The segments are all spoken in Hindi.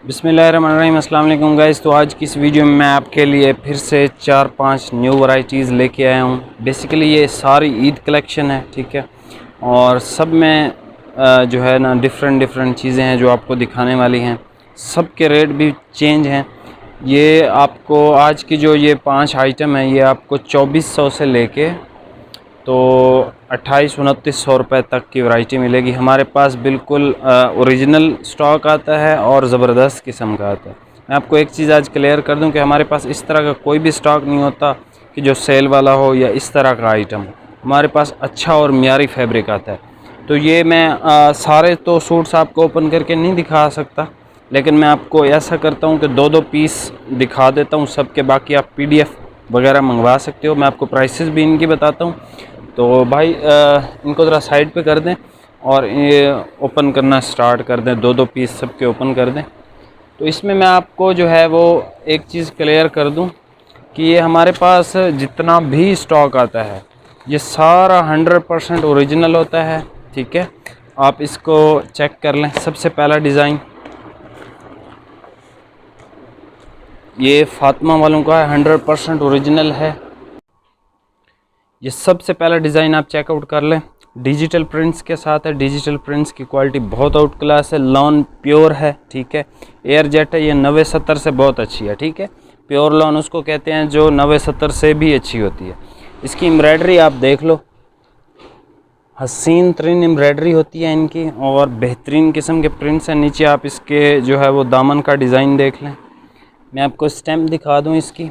बिस्मिल्लाहिर्रहमानिर्रहीम, अस्सलाम वालेकुम गाइस। तो आज की इस वीडियो में मैं आपके लिए फिर से 4-5 न्यू वैरायटीज़ लेके आया हूँ। बेसिकली ये सारी ईद कलेक्शन है, ठीक है। और सब में जो है ना डिफरेंट चीज़ें हैं जो आपको दिखाने वाली हैं। सब के रेट भी चेंज हैं। ये आपको आज की जो ये 5 आइटम है ये आपको 2400 से लेके तो 2800-2900 रुपये तक की वैरायटी मिलेगी हमारे पास। बिल्कुल ओरिजिनल स्टॉक आता है और ज़बरदस्त किस्म का आता है। मैं आपको एक चीज़ आज क्लियर कर दूं कि हमारे पास इस तरह का कोई भी स्टॉक नहीं होता कि जो सेल वाला हो या इस तरह का आइटम हो। हमारे पास अच्छा और मियारी फैब्रिक आता है। तो ये मैं सारे तो सूट्स आपको ओपन करके नहीं दिखा सकता, लेकिन मैं आपको ऐसा करता हूँ कि 2-2 पीस दिखा देता हूँ सबके। बाकी आप PDF वगैरह मंगवा सकते हो। मैं आपको प्राइसेस भी इनकी बताता हूँ। तो भाई इनको ज़रा साइड पे कर दें और ये ओपन करना स्टार्ट कर दें। 2-2 पीस सबके ओपन कर दें। तो इसमें मैं आपको जो है वो एक चीज़ क्लियर कर दूं कि ये हमारे पास जितना भी स्टॉक आता है ये सारा 100% ओरिजिनल होता है, ठीक है। आप इसको चेक कर लें। सबसे पहला डिज़ाइन ये फातिमा वालों का है, 100% ओरिजिनल है। ये सबसे पहला डिज़ाइन आप चेकआउट कर लें। डिजिटल प्रिंट्स के साथ है। डिजिटल प्रिंट्स की क्वालिटी बहुत आउट क्लास है। लॉन प्योर है, ठीक है। एयर जेट है। ये 90-70 से बहुत अच्छी है, ठीक है। प्योर लॉन उसको कहते हैं जो 90-70 से भी अच्छी होती है। इसकी एम्ब्रॉयडरी आप देख लो, हसीन तरीन एम्ब्रॉयडरी होती है इनकी और बेहतरीन किस्म के प्रिंट्स हैं। नीचे आप इसके जो है वो दामन का डिज़ाइन देख लें। मैं आपको स्टैम्प दिखा दूँ इसकी।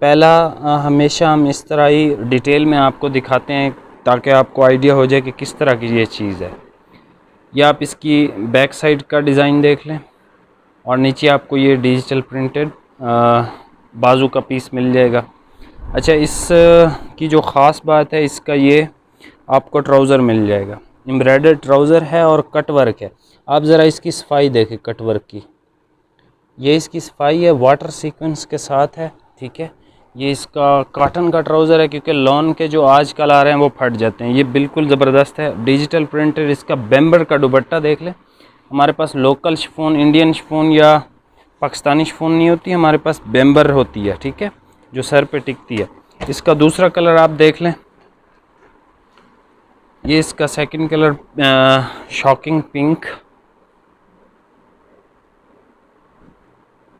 पहला हमेशा हम इस तरह ही डिटेल में आपको दिखाते हैं ताकि आपको आइडिया हो जाए कि किस तरह की ये चीज़ है। या आप इसकी बैक साइड का डिज़ाइन देख लें और नीचे आपको ये डिजिटल प्रिंटेड बाजू का पीस मिल जाएगा। अच्छा, इस की जो ख़ास बात है, इसका ये आपको ट्राउज़र मिल जाएगा। एम्ब्रॉयडर्ड ट्राउज़र है और कट वर्क है। आप ज़रा इसकी सफाई देखें कट वर्क की। ये इसकी सफाई है, वाटर सीक्वेंस के साथ है, ठीक है। ये इसका कॉटन का ट्राउज़र है क्योंकि लॉन के जो आजकल आ रहे हैं वो फट जाते हैं। ये बिल्कुल ज़बरदस्त है। डिजिटल प्रिंटेड इसका बेम्बर का दुपट्टा देख लें। हमारे पास लोकल शिफॉन, इंडियन शिफॉन या पाकिस्तानी शिफॉन नहीं होती, हमारे पास बेम्बर होती है, ठीक है, जो सर पे टिकती है। इसका दूसरा कलर आप देख लें। ये इसका सेकंड कलर शॉकिंग पिंक।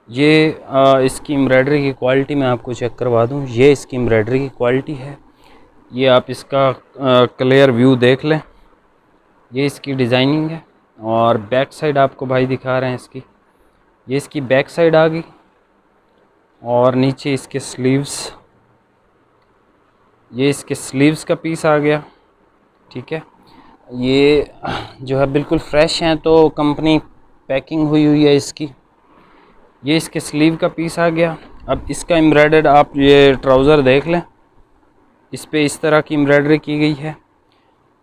ये इसकी एम्ब्रॉयडरी की क्वालिटी मैं आपको चेक करवा दूं। ये इसकी एम्ब्रॉयडरी की क्वालिटी है। ये आप इसका क्लियर व्यू देख लें। ये इसकी डिज़ाइनिंग है और बैक साइड आपको भाई दिखा रहे हैं इसकी। ये इसकी बैक साइड आ गई और नीचे इसके स्लीव्स, ये इसके स्लीव्स का पीस आ गया, ठीक है। ये जो है बिल्कुल फ्रेश हैं तो कंपनी पैकिंग हुई हुई है इसकी। ये इसके स्लीव का पीस आ गया। अब इसका एम्ब्रॉयडर्ड आप ये ट्राउज़र देख लें। इस पे इस तरह की एम्ब्रॉयडरी की गई है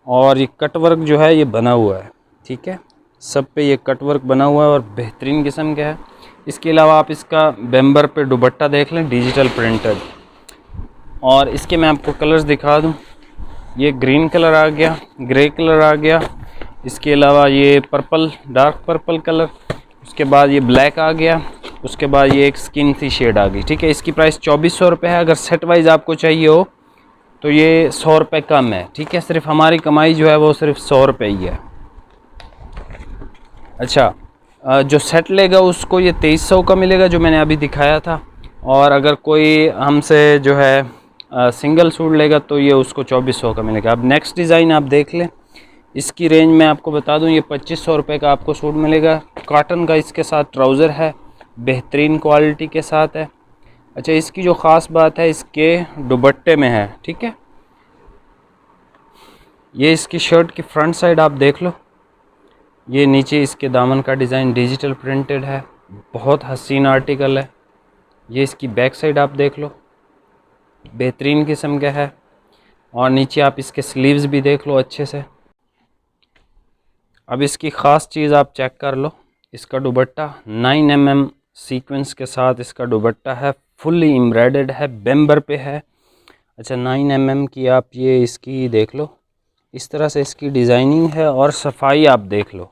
और ये कट वर्क जो है ये बना हुआ है, ठीक है। सब पे ये कट वर्क बना हुआ है और बेहतरीन किस्म का है। इसके अलावा आप इसका बेम्बर पे दुपट्टा देख लें, डिजिटल प्रिंटेड। और इसके मैं आपको कलर्स दिखा दूं। ये ग्रीन कलर आ गया, ग्रे कलर आ गया। इसके अलावा ये पर्पल, डार्क पर्पल कलर। उसके बाद ये ब्लैक आ गया। उसके बाद ये एक स्किन सी शेड आ गई, ठीक है। इसकी प्राइस 2400 रुपये है। अगर सेट वाइज आपको चाहिए हो तो ये 100 रुपये कम है, ठीक है। सिर्फ हमारी कमाई जो है वो सिर्फ 100 रुपये ही है। अच्छा, जो सेट लेगा उसको ये 2300 का मिलेगा जो मैंने अभी दिखाया था। और अगर कोई हमसे जो है सिंगल सूट लेगा तो ये उसको 2400 का मिलेगा। अब नेक्स्ट डिज़ाइन आप देख लें। इसकी रेंज में आपको बता दूं, ये 2500 रुपये का आपको सूट मिलेगा। कॉटन का इसके साथ ट्राउज़र है, बेहतरीन क्वालिटी के साथ है। अच्छा, इसकी जो ख़ास बात है इसके दुपट्टे में है, ठीक है। ये इसकी शर्ट की फ्रंट साइड आप देख लो। ये नीचे इसके दामन का डिज़ाइन डिजिटल प्रिंटेड है, बहुत हसीन आर्टिकल है। ये इसकी बैक साइड आप देख लो, बेहतरीन किस्म का है। और नीचे आप इसके स्लीव्स भी देख लो अच्छे से। अब इसकी ख़ास चीज़ आप चेक कर लो। इसका दुपट्टा 9 mm सीक्वेंस के साथ इसका दुपट्टा है, फुल्ली एम्ब्रॉयडर्ड है, बेम्बर पे है। अच्छा, 9 mm की आप ये इसकी देख लो। इस तरह से इसकी डिज़ाइनिंग है और सफाई आप देख लो,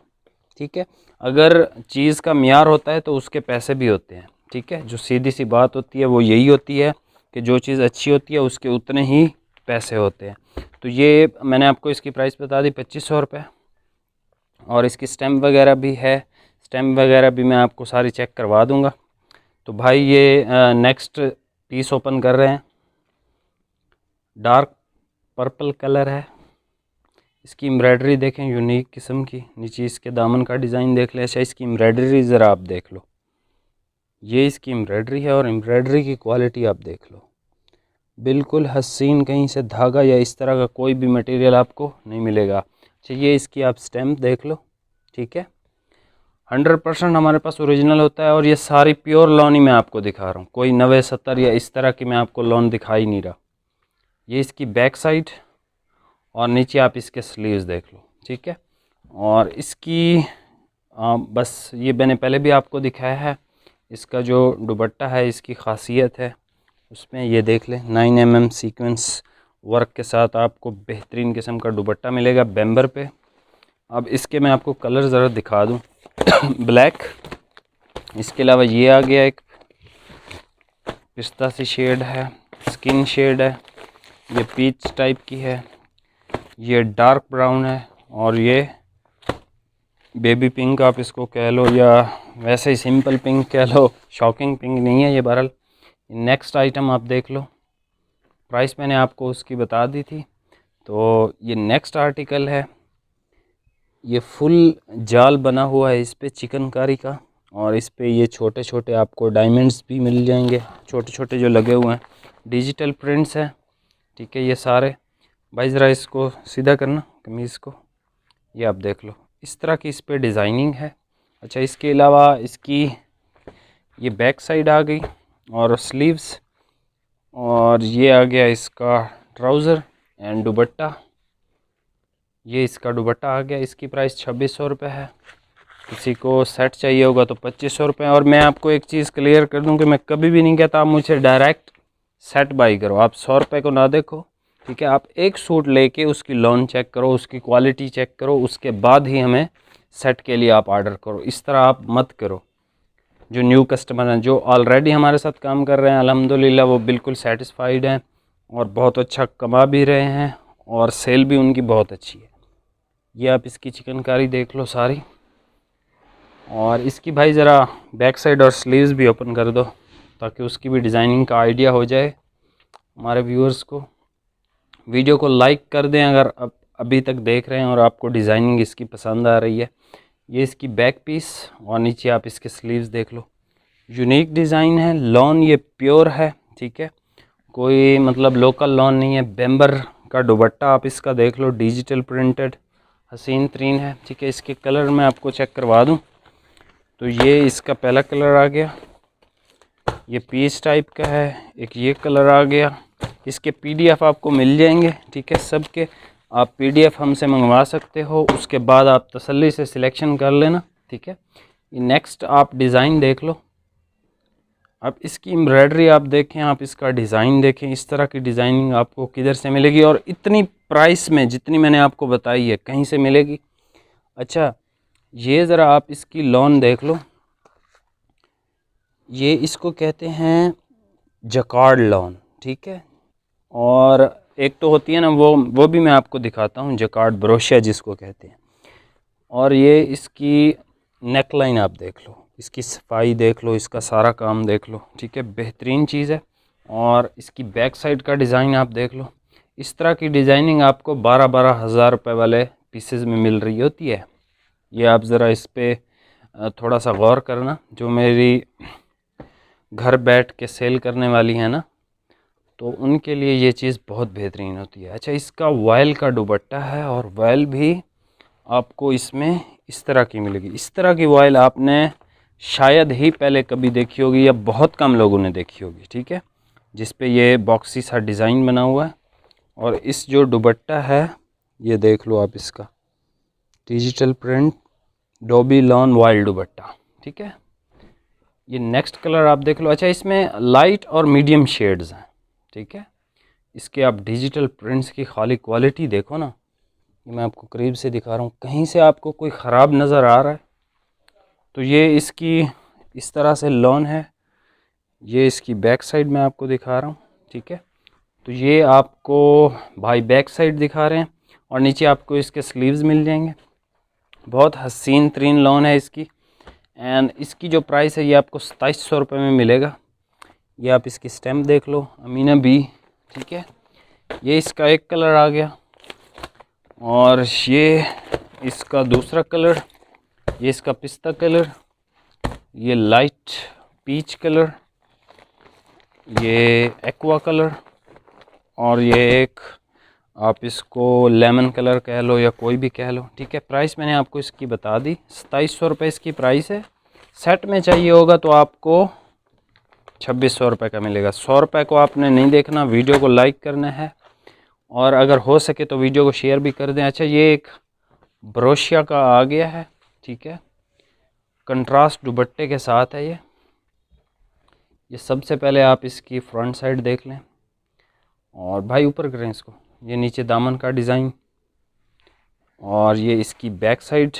ठीक है। अगर चीज़ का मियार होता है तो उसके पैसे भी होते हैं, ठीक है। जो सीधी सी बात होती है वो यही होती है कि जो चीज़ अच्छी होती है उसके उतने ही पैसे होते हैं। तो ये मैंने आपको इसकी प्राइस बता दी 2500 रुपये। और इसकी स्टैम्प वगैरह भी है, स्टैम्प वगैरह भी मैं आपको सारी चेक करवा दूँगा। तो भाई ये नेक्स्ट पीस ओपन कर रहे हैं। डार्क पर्पल कलर है। इसकी एम्ब्रॉयडरी देखें यूनिक किस्म की, नीचे इसके दामन का डिज़ाइन देख लें। अच्छा इसकी एम्ब्रॉयडरी ज़रा आप देख लो, ये इसकी एम्ब्रॉयडरी है और एम्ब्रॉयडरी की क्वालिटी आप देख लो, बिल्कुल हसीन, कहीं से धागा या इस तरह का कोई भी मटेरियल आपको नहीं मिलेगा। अच्छा ये इसकी आप स्टैम्प देख लो, ठीक है। 100% हमारे पास ओरिजिनल होता है और ये सारी प्योर लॉन ही मैं आपको दिखा रहा हूँ, कोई 90-70 या इस तरह की मैं आपको लॉन दिखा ही नहीं रहा। ये इसकी बैक साइड और नीचे आप इसके स्लीव्स देख लो, ठीक है। और इसकी बस ये मैंने पहले भी आपको दिखाया है। इसका जो दुपट्टा है इसकी खासियत है उसमें ये देख लें 9 mm सीक्वेंस वर्क के साथ आपको बेहतरीन किस्म का दुपट्टा मिलेगा बेम्बर पे। अब इसके मैं आपको कलर ज़रा दिखा दूँ। ब्लैक, इसके अलावा ये आ गया एक पिस्ता सी शेड है, स्किन शेड है, ये पीच टाइप की है, ये डार्क ब्राउन है और ये बेबी पिंक आप इसको कह लो या वैसे ही सिंपल पिंक कह लो, शॉकिंग पिंक नहीं है ये। बहरहाल नेक्स्ट आइटम आप देख लो, प्राइस मैंने आपको उसकी बता दी थी। तो ये नेक्स्ट आर्टिकल है, ये फुल जाल बना हुआ है इस पे चिकनकारी का और इस पे ये छोटे छोटे आपको डायमंड्स भी मिल जाएंगे, छोटे छोटे जो लगे हुए हैं, डिजिटल प्रिंट्स हैं, ठीक है। ये सारे भाई ज़रा इसको सीधा करना कमीज़ को, ये आप देख लो इस तरह की इस पे डिज़ाइनिंग है। अच्छा इसके अलावा इसकी ये बैक साइड आ गई और स्लीव्स, और ये आ गया इसका ट्राउज़र एंड दुपट्टा, ये इसका दुपट्टा आ गया। इसकी प्राइस 2600 रुपये है। किसी को सेट चाहिए होगा तो 2500 रुपये। और मैं आपको एक चीज़ क्लियर कर दूं कि मैं कभी भी नहीं कहता आप मुझे डायरेक्ट सेट बाई करो, आप 100 रुपये को ना देखो, ठीक है। आप एक सूट लेके उसकी लॉन चेक करो, उसकी क्वालिटी चेक करो, उसके बाद ही हमें सेट के लिए आप आर्डर करो। इस तरह आप मत करो। जो न्यू कस्टमर हैं जो ऑलरेडी हमारे साथ काम कर रहे हैं अल्हम्दुलिल्लाह वो बिल्कुल सेटिस्फाइड हैं और बहुत अच्छा कमा भी रहे हैं और सेल भी उनकी बहुत अच्छी है। ये आप इसकी चिकनकारी देख लो सारी, और इसकी भाई ज़रा बैक साइड और स्लीव्स भी ओपन कर दो ताकि उसकी भी डिज़ाइनिंग का आइडिया हो जाए हमारे व्यूअर्स को। वीडियो को लाइक कर दें अगर अभी तक देख रहे हैं और आपको डिज़ाइनिंग इसकी पसंद आ रही है। ये इसकी बैक पीस और नीचे आप इसके स्लीव्स देख लो, यूनिक डिज़ाइन है। लॉन ये प्योर है, ठीक है, कोई मतलब लोकल लॉन नहीं है। बेम्बर का दुपट्टा आप इसका देख लो, डिजिटल प्रिंटेड हसीन तरीन है, ठीक है। इसके कलर मैं आपको चेक करवा दूं तो ये इसका पहला कलर आ गया, ये पीच टाइप का है। एक ये कलर आ गया। इसके पीडीएफ आपको मिल जाएंगे, ठीक है, सब के आप पीडीएफ हमसे मंगवा सकते हो, उसके बाद आप तसल्ली से सिलेक्शन कर लेना, ठीक है। नेक्स्ट आप डिज़ाइन देख लो, अब इसकी एम्ब्रॉयडरी आप देखें, आप इसका डिज़ाइन देखें, इस तरह की डिज़ाइनिंग आपको किधर से मिलेगी और इतनी प्राइस में जितनी मैंने आपको बताई है कहीं से मिलेगी। अच्छा ये ज़रा आप इसकी लॉन देख लो, ये इसको कहते हैं जकार्ड लॉन, ठीक है। और एक तो होती है ना वो भी मैं आपको दिखाता हूँ, जकार्ड ब्रोशिया जिसको कहते हैं। और ये इसकी नेक लाइन आप देख लो, इसकी सफाई देख लो, इसका सारा काम देख लो, ठीक है, बेहतरीन चीज़ है। और इसकी बैक साइड का डिज़ाइन आप देख लो, इस तरह की डिज़ाइनिंग आपको 12-12 हज़ार रुपये वाले पीसेस में मिल रही होती है। ये आप ज़रा इस पर थोड़ा सा गौर करना, जो मेरी घर बैठ के सेल करने वाली है ना, तो उनके लिए ये चीज़ बहुत बेहतरीन होती है। अच्छा इसका वॉयल का दुपट्टा है और वॉयल भी आपको इसमें इस तरह की मिलेगी। इस तरह की वॉयल आपने शायद ही पहले कभी देखी होगी या बहुत कम लोगों ने देखी होगी, ठीक है, जिस पे ये बॉक्सी सा डिज़ाइन बना हुआ है। और इस जो दुपट्टा है ये देख लो आप, इसका digital print Dobby lawn vial दुपट्टा, ठीक है। ये नेक्स्ट कलर आप देख लो। अच्छा इसमें लाइट और मीडियम शेड्स हैं, ठीक है। इसके आप डिजिटल प्रिंट्स की खाली क्वालिटी देखो ना, ये मैं आपको करीब से दिखा रहा हूँ, कहीं से आपको कोई ख़राब नज़र आ रहा है? तो ये इसकी इस तरह से लॉन है। ये इसकी बैक साइड मैं आपको दिखा रहा हूँ, ठीक है। तो ये आपको भाई बैक साइड दिखा रहे हैं और नीचे आपको इसके स्लीव्स मिल जाएंगे। बहुत हसीन तरीन लॉन है इसकी। एंड इसकी जो प्राइस है ये आपको 2700 रुपये में मिलेगा। ये आप इसकी स्टैम्प देख लो, अमीना बी, ठीक है। ये इसका एक कलर आ गया और ये इसका दूसरा कलर, ये इसका पिस्ता कलर, ये लाइट पीच कलर, ये एक्वा कलर और ये एक आप इसको लेमन कलर कह लो या कोई भी कह लो, ठीक है। प्राइस मैंने आपको इसकी बता दी, 2700 रुपये इसकी प्राइस है। सेट में चाहिए होगा तो आपको 2600 रुपये का मिलेगा। 100 रुपये को आपने नहीं देखना, वीडियो को लाइक करना है और अगर हो सके तो वीडियो को शेयर भी कर दें। अच्छा, ये एक ब्रोशिया का आ गया है, ठीक है, कंट्रास्ट दुपट्टे के साथ है ये सबसे पहले आप इसकी फ्रंट साइड देख लें और भाई ऊपर करें इसको। ये नीचे दामन का डिज़ाइन और ये इसकी बैक साइड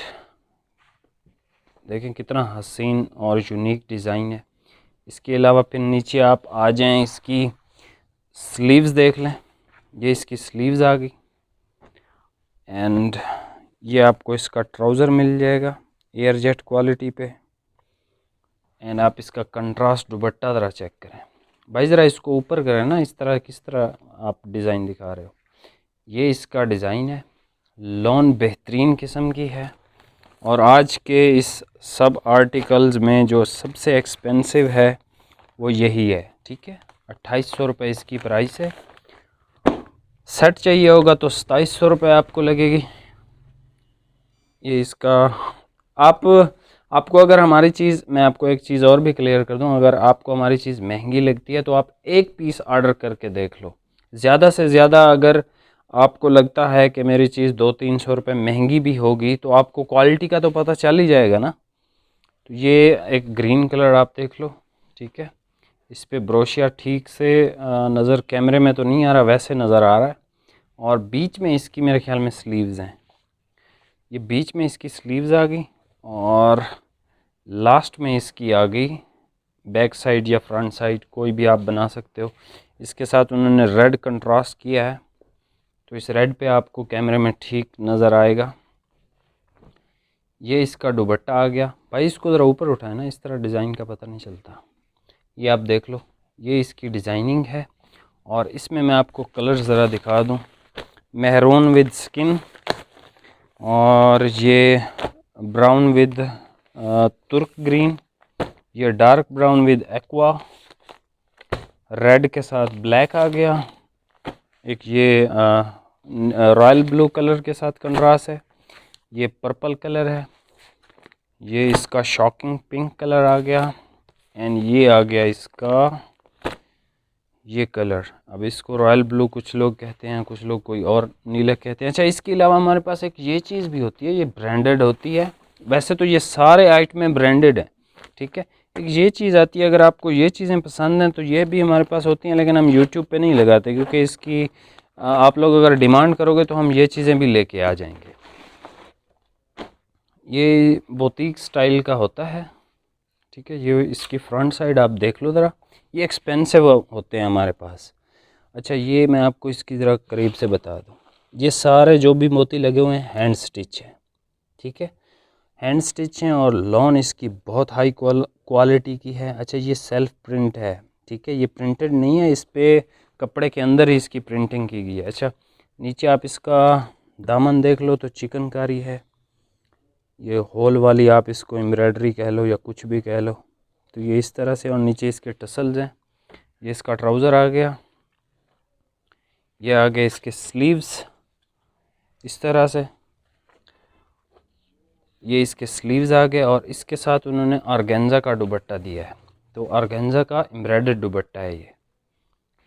देखें कितना हसीन और यूनिक डिज़ाइन है। इसके अलावा फिर नीचे आप आ जाएं, इसकी स्लीव्स देख लें। ये इसकी स्लीव्स आ गई एंड ये आपको इसका ट्राउज़र मिल जाएगा एयर जेट क्वालिटी पे। एंड आप इसका कंट्रास्ट दुपट्टा ज़रा चेक करें भाई, ज़रा इसको ऊपर करें ना, इस तरह किस तरह आप डिज़ाइन दिखा रहे हो। ये इसका डिज़ाइन है, लॉन बेहतरीन किस्म की है और आज के इस सब आर्टिकल्स में जो सबसे एक्सपेंसिव है वो यही है, ठीक है। 2800 रुपये इसकी प्राइस है। सेट चाहिए होगा तो 2700 रुपये आपको लगेगी। ये इसका आपको अगर हमारी चीज़, मैं आपको एक चीज़ और भी क्लियर कर दूं, अगर आपको हमारी चीज़ महंगी लगती है तो आप एक पीस ऑर्डर करके देख लो। ज़्यादा से ज़्यादा अगर आपको लगता है कि मेरी चीज़ 200-300 रुपये महंगी भी होगी तो आपको क्वालिटी का तो पता चल ही जाएगा ना। तो ये एक ग्रीन कलर आप देख लो, ठीक है। इस पे ब्रोशिया ठीक से नज़र कैमरे में तो नहीं आ रहा, वैसे नज़र आ रहा है। और बीच में इसकी मेरे ख्याल में स्लीव्स हैं, ये बीच में इसकी स्लीव्स आ गई और लास्ट में इसकी आ गई बैक साइड या फ्रंट साइड, कोई भी आप बना सकते हो। इसके साथ उन्होंने रेड कंट्रास्ट किया है तो इस रेड पे आपको कैमरे में ठीक नज़र आएगा। ये इसका दुपट्टा आ गया भाई, इसको ज़रा ऊपर उठाए ना, इस तरह डिज़ाइन का पता नहीं चलता। ये आप देख लो, ये इसकी डिज़ाइनिंग है और इसमें मैं आपको कलर ज़रा दिखा दूँ। मेहरून विद स्किन और ये ब्राउन विद तुर्क ग्रीन, ये dark brown with aqua, red के साथ ब्लैक आ गया, एक ये रॉयल ब्लू कलर के साथ कंट्रास्ट है, ये पर्पल कलर है, ये इसका शॉकिंग पिंक कलर आ गया एंड ये आ गया इसका ये कलर। अब इसको रॉयल ब्लू कुछ लोग कहते हैं, कुछ लोग कोई और नीला कहते हैं। अच्छा, इसके अलावा हमारे पास एक ये चीज़ भी होती है, ये ब्रांडेड होती है। वैसे तो ये सारे आइटमें ब्रांडेड हैं, ठीक है। एक ये चीज़ आती है, अगर आपको ये चीज़ें पसंद हैं तो ये भी हमारे पास होती हैं, लेकिन हम यूट्यूब पे नहीं लगाते क्योंकि इसकी आप लोग अगर डिमांड करोगे तो हम ये चीज़ें भी लेके आ जाएंगे। ये बुटीक स्टाइल का होता है, ठीक है। ये इसकी फ्रंट साइड आप देख लो ज़रा, ये एक्सपेंसिव होते हैं हमारे पास। अच्छा, ये मैं आपको इसकी ज़रा करीब से बता दूँ, ये सारे जो भी मोती लगे हुए हैं हैंड स्टिच हैं, ठीक है, हैंड स्टिच हैं और लॉन इसकी बहुत हाई क्वालिटी की है। अच्छा, ये सेल्फ प्रिंट है, ठीक है, ये प्रिंटेड नहीं है, इस पर कपड़े के अंदर ही इसकी प्रिंटिंग की गई है। अच्छा, नीचे आप इसका दामन देख लो तो चिकनकारी है, ये होल वाली आप इसको एम्ब्रॉयडरी कह लो या कुछ भी कह लो, तो ये इस तरह से। और नीचे इसके टसल्स हैं। ये इसका ट्राउज़र आ गया, ये आ गए इसके स्लीव्स इस तरह से, ये इसके स्लीव्स आ गए और इसके साथ उन्होंने ऑर्गेन्जा का दुपट्टा दिया है। तो ऑर्गेन्जा का एम्ब्रॉयडर्ड दुपट्टा है ये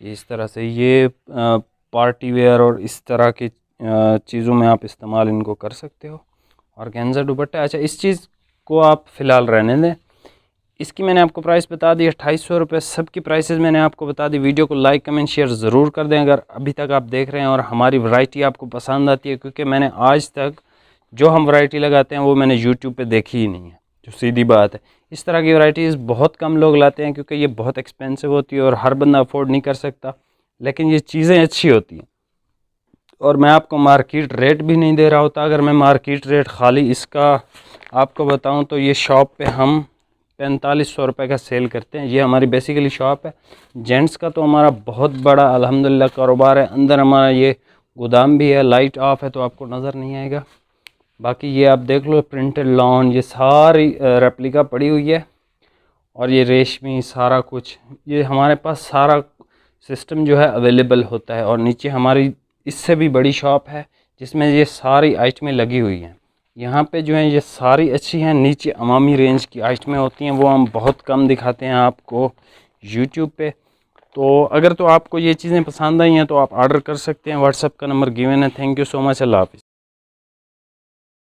इस तरह से। ये पार्टी वेयर और इस तरह की चीज़ों में आप इस्तेमाल इनको कर सकते हो, ऑर्गेन्जा दुपट्टा। अच्छा, इस चीज़ को आप फ़िलहाल रहने दें। इसकी मैंने आपको प्राइस बता दी 2800 रुपये। सब की प्राइसेस मैंने आपको बता दी। वीडियो को लाइक कमेंट शेयर ज़रूर कर दें अगर अभी तक आप देख रहे हैं और हमारी वैरायटी आपको पसंद आती है, क्योंकि मैंने आज तक जो हम वैरायटी लगाते हैं वो मैंने यूट्यूब पे देखी ही नहीं है। जो सीधी बात है। इस तरह की वैरायटीज़ बहुत कम लोग लाते हैं क्योंकि ये बहुत एक्सपेंसिव होती है और हर बंदा अफोर्ड नहीं कर सकता, लेकिन ये चीज़ें अच्छी होती हैं। और मैं आपको मार्केट रेट भी नहीं दे रहा होता। अगर मैं मार्केट रेट खाली इसका आपको बताऊं तो ये शॉप पे हम 4500 रुपये का सेल करते हैं। ये हमारी बेसिकली शॉप है। जेंट्स का तो हमारा बहुत बड़ा अल्हम्दुलिल्लाह कारोबार है। अंदर हमारा ये गोदाम भी है, लाइट ऑफ है तो आपको नज़र नहीं आएगा। बाकी ये आप देख लो, प्रिंटेड लॉन, ये सारी रेप्लिका पड़ी हुई है और ये रेशमी सारा कुछ, ये हमारे पास सारा सिस्टम जो है अवेलेबल होता है। और नीचे हमारी इससे भी बड़ी शॉप है जिसमें ये सारी आइटमें लगी हुई हैं। यहाँ पे जो है ये सारी अच्छी हैं। नीचे अवामी रेंज की आइटमें होती हैं, वो हम बहुत कम दिखाते हैं आपको यूट्यूब पे। तो अगर तो आपको ये चीज़ें पसंद आई हैं तो आप ऑर्डर कर सकते हैं। व्हाट्सएप का नंबर गिवन है। Thank you so much. अल्लाह हाफ़िज़।